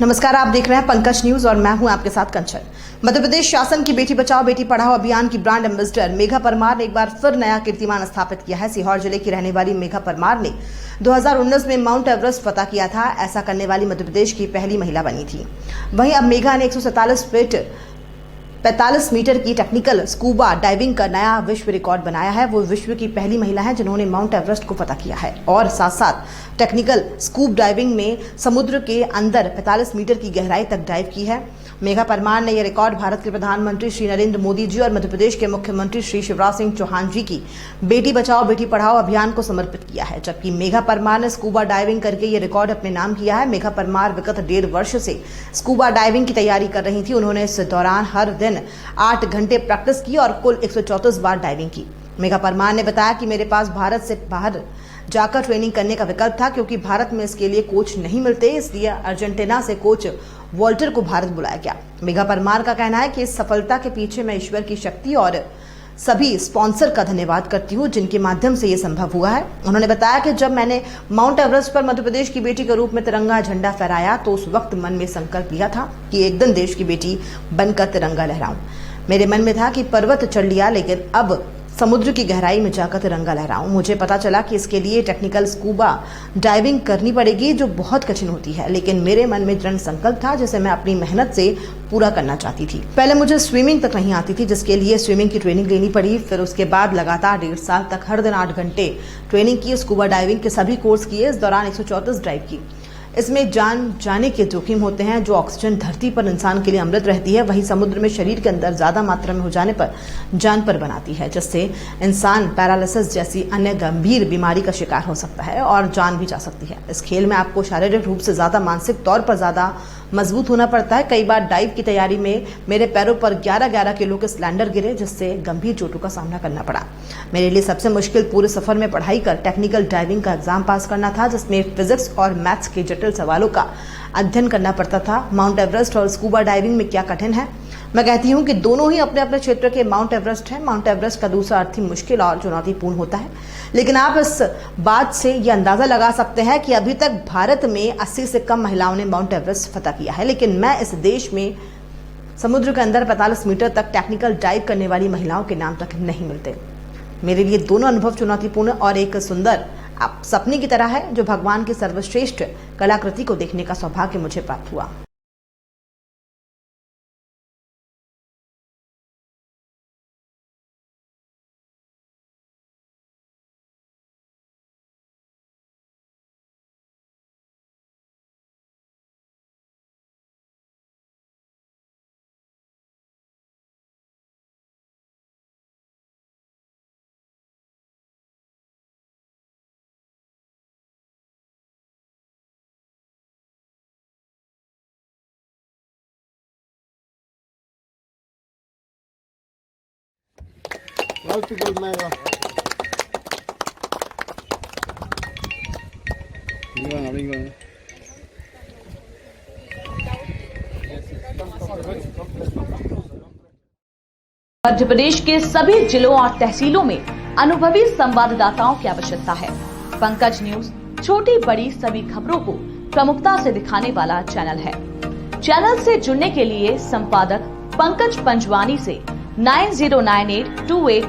नमस्कार, आप देख रहे हैं पंकज न्यूज और मैं हूं आपके साथ कंचन। मध्य प्रदेश शासन की बेटी बचाओ बेटी पढ़ाओ अभियान की ब्रांड एम्बेसडर मेघा परमार ने एक बार फिर नया कीर्तिमान स्थापित किया है। सीहोर जिले की रहने वाली मेघा परमार ने 2019 में माउंट एवरेस्ट फतह किया था। ऐसा करने वाली मध्य प्रदेश की पहली महिला बनी थी। वहीं अब मेघा ने 147 फीट 45 मीटर की टेक्निकल स्कूबा डाइविंग का नया विश्व रिकॉर्ड बनाया है। वो विश्व की पहली महिला है जिन्होंने माउंट एवरेस्ट को फतह किया है और साथ साथ टेक्निकल स्कूब डाइविंग में समुद्र के अंदर 45 मीटर की गहराई तक डाइव की है। मेघा परमार ने यह रिकॉर्ड भारत के प्रधानमंत्री श्री नरेंद्र मोदी जी और मध्य प्रदेश के मुख्यमंत्री श्री शिवराज सिंह चौहान जी की बेटी बचाओ बेटी पढ़ाओ अभियान को समर्पित किया है। जबकि मेघा परमार ने स्कूबा डाइविंग करके ये रिकॉर्ड अपने नाम किया है। मेघा परमार विगत 1.5 वर्ष से स्कूबा डाइविंग की तैयारी कर रही थी। उन्होंने इस दौरान हर दिन 8 घंटे प्रैक्टिस की और कुल 134 बार डाइविंग की। मेघा परमार ने बताया कि मेरे पास भारत से बाहर जाकर ट्रेनिंग करने का विकल्प था, क्योंकि भारत में इसके लिए कोच नहीं मिलते, इसलिए अर्जेंटीना से कोच वॉल्टर को भारत बुलाया गया। मेघा परमार का कहना है कि इस सफलता के पीछे मैं ईश्वर की शक्ति और सभी स्पॉन्सर का धन्यवाद करती हूँ जिनके माध्यम से ये संभव हुआ है। उन्होंने बताया कि जब मैंने माउंट एवरेस्ट पर मध्य प्रदेश की बेटी के रूप में तिरंगा झंडा फहराया तो उस वक्त मन में संकल्प लिया था कि एक दिन देश की बेटी बनकर तिरंगा लहराऊं। मेरे मन में था कि पर्वत चढ़ लिया, लेकिन अब समुद्र की गहराई में जाकर तिरंगा लहराऊं। मुझे पता चला कि इसके लिए टेक्निकल स्कूबा डाइविंग करनी पड़ेगी, जो बहुत कठिन होती है, लेकिन मेरे मन में दृढ़ संकल्प था जिसे मैं अपनी मेहनत से पूरा करना चाहती थी। पहले मुझे स्विमिंग तक नहीं आती थी, जिसके लिए स्विमिंग की ट्रेनिंग लेनी पड़ी। फिर उसके बाद लगातार 1.5 साल तक हर दिन 8 घंटे ट्रेनिंग की। स्कूबा डाइविंग के सभी कोर्स किए। इस दौरान 134 डाइव की। इसमें जान जाने के जोखिम होते हैं। जो ऑक्सीजन धरती पर इंसान के लिए अमृत रहती है, वही समुद्र में शरीर के अंदर ज्यादा मात्रा में हो जाने पर जान पर बनाती है, जिससे इंसान पैरालिसिस जैसी अन्य गंभीर बीमारी का शिकार हो सकता है और जान भी जा सकती है। इस खेल में आपको शारीरिक रूप से ज्यादा, मानसिक तौर पर ज्यादा मजबूत होना पड़ता है। कई बार डाइव की तैयारी में मेरे पैरों पर 11-11 किलो के सिलेंडर गिरे, जिससे गंभीर चोटों का सामना करना पड़ा। मेरे लिए सबसे मुश्किल पूरे सफर में पढ़ाई कर टेक्निकल डाइविंग का एग्जाम पास करना था, जिसमें फिजिक्स और मैथ्स के जटिल सवालों का अध्ययन करना पड़ता था। माउंट एवरेस्ट और स्कूबा डाइविंग में क्या कठिन है? मैं कहती हूँ कि दोनों ही अपने अपने क्षेत्र के माउंट एवरेस्ट है। माउंट एवरेस्ट का दूसरा अर्थ ही मुश्किल और चुनौतीपूर्ण होता है, लेकिन आप इस बात से यह अंदाजा लगा सकते हैं कि अभी तक भारत में 80 से कम महिलाओं ने माउंट एवरेस्ट फतह किया है, लेकिन मैं इस देश में समुद्र के अंदर 45 मीटर तक टेक्निकल डाइव करने वाली महिलाओं के नाम तक नहीं मिलते। मेरे लिए दोनों अनुभव चुनौतीपूर्ण और एक सुंदर सपने की तरह है, जो भगवान की सर्वश्रेष्ठ कलाकृति को देखने का सौभाग्य मुझे प्राप्त हुआ। मध्य प्रदेश के सभी जिलों और तहसीलों में अनुभवी संवाददाताओं की आवश्यकता है। पंकज न्यूज छोटी बड़ी सभी खबरों को प्रमुखता से दिखाने वाला चैनल है। चैनल से जुड़ने के लिए संपादक पंकज पंजवानी से 90982828